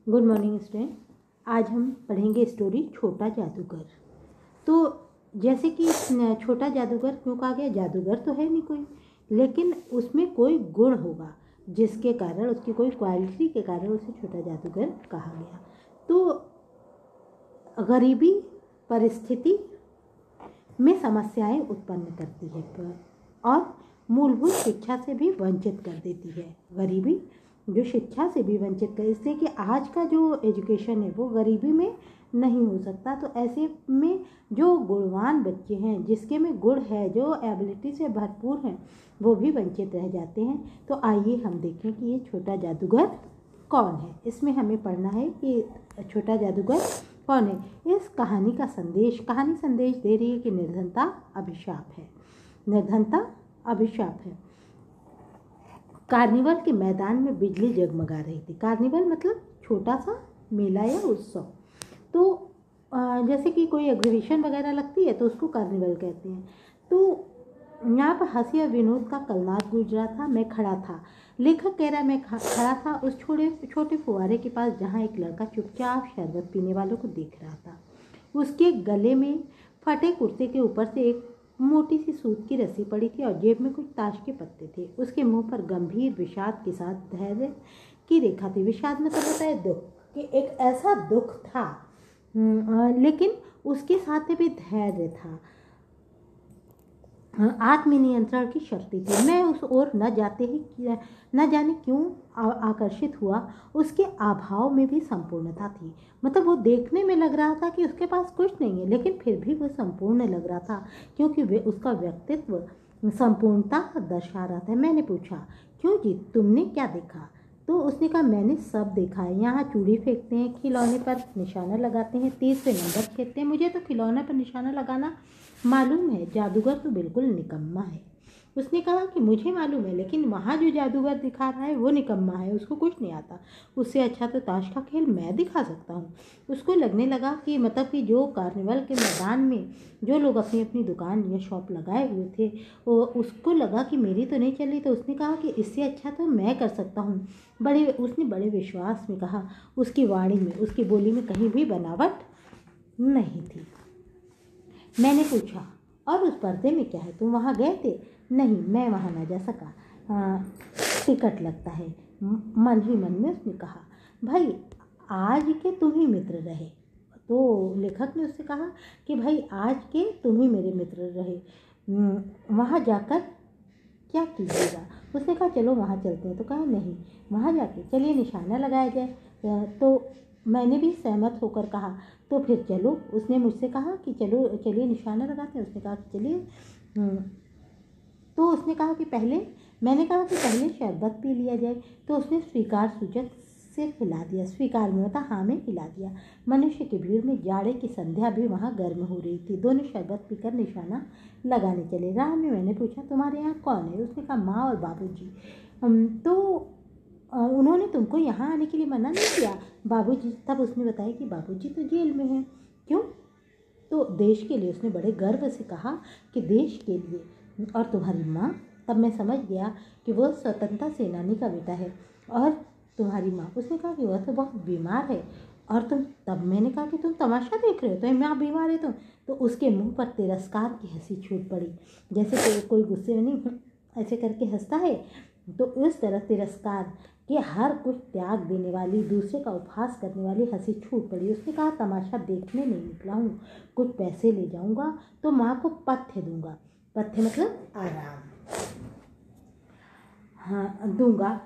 Good morning student. आज हम पढ़ेंगे स्टोरी छोटा जादूगर। तो जैसे कि छोटा जादूगर क्यों कहा गया, जादूगर तो है नहीं कोई, लेकिन उसमें कोई गुण होगा जिसके कारण, उसकी कोई क्वालिटी के कारण उसे छोटा जादूगर कहा गया। तो गरीबी परिस्थिति में समस्याएं उत्पन्न करती है और मूलभूत शिक्षा से भी वंचित कर देती है। गरीबी जो शिक्षा से भी वंचित कर, इसलिए कि आज का जो एजुकेशन है वो गरीबी में नहीं हो सकता। तो ऐसे में जो गुणवान बच्चे हैं, जिसके में गुण है, जो एबिलिटी से भरपूर हैं, वो भी वंचित रह जाते हैं। तो आइए हम देखें कि ये छोटा जादूगर कौन है। इसमें हमें पढ़ना है कि छोटा जादूगर कौन है। इस कहानी का कहानी संदेश दे रही है कि निर्धनता अभिशाप है। निर्धनता अभिशाप है। कार्निवल के मैदान में बिजली जगमगा रही थी। कार्निवल मतलब छोटा सा मेला या उत्सव। तो जैसे कि कोई एग्जीबिशन वगैरह लगती है तो उसको कार्निवल कहते हैं। तो यहाँ पर हंसी और विनोद का कलनाद गूंज रहा था। मैं खड़ा था, लेखक कह रहा है, मैं खड़ा था उस छोटे फुहारे के पास जहाँ एक लड़का चुपचाप शरबत पीने वालों को देख रहा था। उसके गले में फटे कुर्ते के ऊपर से एक मोटी सी सूत की रस्सी पड़ी थी और जेब में कुछ ताश के पत्ते थे। उसके मुंह पर गंभीर विषाद के साथ धैर्य की रेखा थी। विषाद मतलब होता है दुख, कि एक ऐसा दुख था लेकिन उसके साथ भी धैर्य था, आत्मनियंत्रण की शक्ति थी। मैं उस ओर न जाने क्यों आकर्षित हुआ। उसके अभाव में भी संपूर्णता थी। मतलब वो देखने में लग रहा था कि उसके पास कुछ नहीं है, लेकिन फिर भी वो संपूर्ण लग रहा था, क्योंकि उसका व्यक्तित्व संपूर्णता दर्शा रहा था। मैंने पूछा, क्यों जी, तुमने क्या देखा? तो उसने कहा, मैंने सब देखा है। यहाँ चूड़ी फेंकते हैं, खिलौने पर निशाना लगाते हैं, 30 से नंबर खेलते हैं। मुझे तो खिलौने पर निशाना लगाना मालूम है, जादूगर तो बिल्कुल निकम्मा है। उसने कहा कि मुझे मालूम है, लेकिन वहाँ जो जादूगर दिखा रहा है वो निकम्मा है, उसको कुछ नहीं आता। उससे अच्छा तो ताश का खेल मैं दिखा सकता हूँ। उसको लगने लगा कि मतलब कि जो कार्निवल के मैदान में जो लोग अपनी अपनी दुकान या शॉप लगाए हुए थे, वो उसको लगा कि मेरी तो नहीं चली। तो उसने कहा कि इससे अच्छा तो मैं कर सकता हूँ। उसने बड़े विश्वास में कहा। उसकी वाणी में, उसकी बोली में कहीं भी बनावट नहीं थी। मैंने पूछा, और उस पर्दे में क्या है? तुम वहाँ गए थे? नहीं, मैं वहाँ न जा सका, टिकट लगता है। मन ही मन में उसने कहा, भाई आज के तुम ही मित्र रहे। तो लेखक ने उससे कहा कि भाई आज के तुम ही मेरे मित्र रहे, वहाँ जाकर क्या कीजिएगा? उसने कहा, चलो वहाँ चलते हैं। तो कहा, नहीं, वहाँ जाके चलिए निशाना लगाया जाए। तो मैंने भी सहमत होकर कहा, तो फिर चलो। उसने मुझसे कहा कि चलिए निशाना लगाते हैं। उसने कहा कि चलिए। तो उसने कहा कि मैंने कहा कि पहले शरबत पी लिया जाए। तो उसने स्वीकार सूचक से हिला दिया। स्वीकार में होता हाँ में हिला दिया। मनुष्य की भीड़ में जाड़े की संध्या भी वहाँ गर्म हो रही थी। दोनों शरबत पीकर निशाना लगाने चले। राह में मैंने पूछा, तुम्हारे यहाँ कौन है? उसने कहा, माँ और बाबूजी। तो उन्होंने तुमको यहाँ आने के लिए मना नहीं किया? बाबूजी। तब उसने बताया कि बाबूजी तो जेल में हैं। क्यों? तो देश के लिए। उसने बड़े गर्व से कहा कि देश के लिए। और तुम्हारी माँ? तब मैं समझ गया कि वो स्वतंत्रता सेनानी का बेटा है। और तुम्हारी माँ? उसने कहा कि वह तो बहुत बीमार है। और तुम? तब मैंने कहा कि तुम तमाशा देख रहे हो, तो माँ बीमार है तो उसके मुंह पर तिरस्कार की हंसी छूट पड़ी, जैसे कोई गुस्से में नहीं ऐसे करके हंसता है। तो उस तरह तिरस्कार कि हर कुछ त्याग देने वाली, दूसरे का उपहास करने वाली हंसी छूट पड़ी। उसने कहा, तमाशा देखने नहीं निकला हूँ, कुछ पैसे ले जाऊँगा तो माँ को पथ्य दूंगा। पथ्य मतलब आराम, हाँ दूंगा।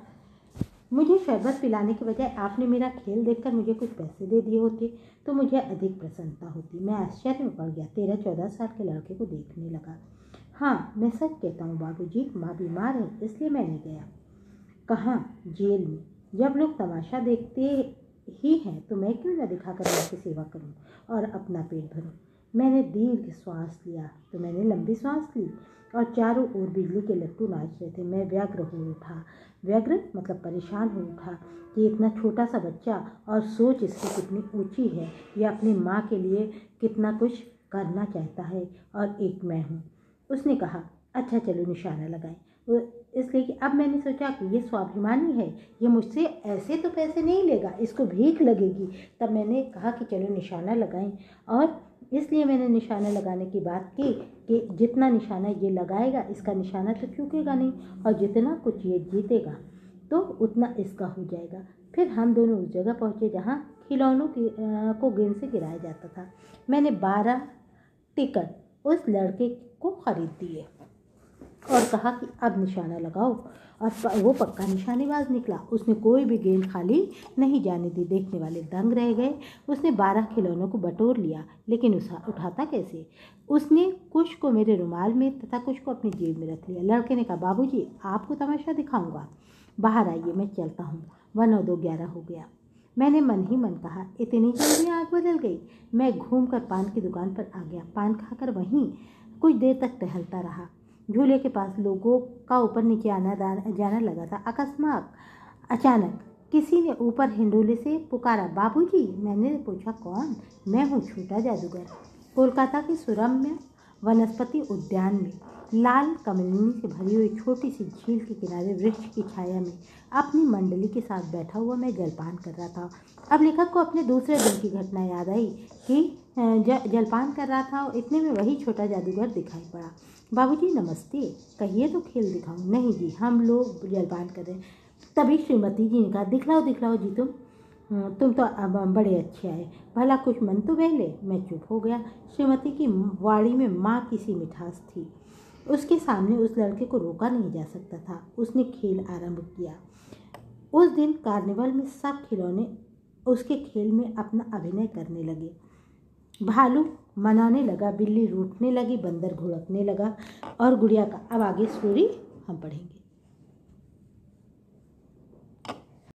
मुझे शरबत पिलाने के बजाय आपने मेरा खेल देखकर मुझे कुछ पैसे दे दिए होते तो मुझे अधिक प्रसन्नता होती। मैं आश्चर्य में पड़ गया। 13-14 साल के लड़के को देखने लगा। हाँ, मैं सच कहता हूँ बाबूजी, माँ बीमार है, इसलिए मैं नहीं गया। कहाँ? जेल में। जब लोग तमाशा देखते ही हैं तो मैं क्यों न दिखाकर उनकी सेवा करूं और अपना पेट भरूं। मैंने दीर्घ श्वास लिया तो मैंने लंबी सांस ली और चारों ओर बिजली के लट्टू नाच रहे थे। मैं व्यग्र हो उठा। व्यग्र मतलब परेशान हो उठा कि इतना छोटा सा बच्चा, और सोच इसकी कितनी ऊंची है, यह अपनी माँ के लिए कितना कुछ करना चाहता है, और एक मैं हूँ। उसने कहा, अच्छा चलो निशाना लगाएं। इसलिए कि अब मैंने सोचा कि ये स्वाभिमानी है, ये मुझसे ऐसे तो पैसे नहीं लेगा, इसको भीख लगेगी। तब मैंने कहा कि चलो निशाना लगाएं, और इसलिए मैंने निशाना लगाने की बात की कि जितना निशाना ये लगाएगा इसका निशाना तो चूकेगा नहीं, और जितना कुछ ये जीतेगा तो उतना इसका हो जाएगा। फिर हम दोनों उस जगह पहुँचे जहाँ खिलौनों को गेंद से गिराया जाता था। मैंने 12 टिकट उस लड़के को खरीद दिए और कहा कि अब निशाना लगाओ, और वो पक्का निशानेबाज निकला। उसने कोई भी गेंद खाली नहीं जाने दी। देखने वाले दंग रह गए। उसने 12 खिलौनों को बटोर लिया, लेकिन उठाता कैसे? उसने कुछ को मेरे रुमाल में तथा कुछ को अपनी जेब में रख लिया। लड़के ने कहा, बाबूजी आपको तमाशा दिखाऊंगा, बाहर आइए, मैं चलता हूँ। 1 9 2 11 हो गया। मैंने मन ही मन कहा, इतनी जल्दी आँख बदल गई। मैं घूमकर पान की दुकान पर आ गया। पान खाकर वहीं कुछ देर तक टहलता रहा। झूले के पास लोगों का ऊपर नीचे आना जाना लगा था। अचानक किसी ने ऊपर हिंडोले से पुकारा, बाबूजी। मैंने पूछा, कौन? मैं हूँ छोटा जादूगर। कोलकाता के सुरम्य वनस्पति उद्यान में लाल कमलिनी से भरी हुई छोटी सी झील के किनारे वृक्ष की छाया में अपनी मंडली के साथ बैठा हुआ मैं जलपान कर रहा था। अब लेखक को अपने दूसरे दिन की घटना याद आई कि जलपान कर रहा था, और इतने में वही छोटा जादूगर दिखाई पड़ा। बाबूजी नमस्ते, कहिए तो खेल दिखाऊं। नहीं जी, हम लोग जलपान कर रहे हैं। तभी श्रीमती जी ने कहा, दिखलाओ दिखलाओ जी, तुम तो अब बड़े अच्छे आए, भला कुछ मन तो बहले। मैं चुप हो गया। श्रीमती की वाणी में माँ की सी मिठास थी। उसके सामने उस लड़के को रोका नहीं जा सकता था। उसने खेल आरंभ किया। उस दिन कार्निवल में सब खिलौने उसके खेल में अपना अभिनय करने लगे। भालू मनाने लगा, बिल्ली रूठने लगी, बंदर घुड़कने लगा, और गुड़िया का। अब आगे स्टोरी हम पढ़ेंगे।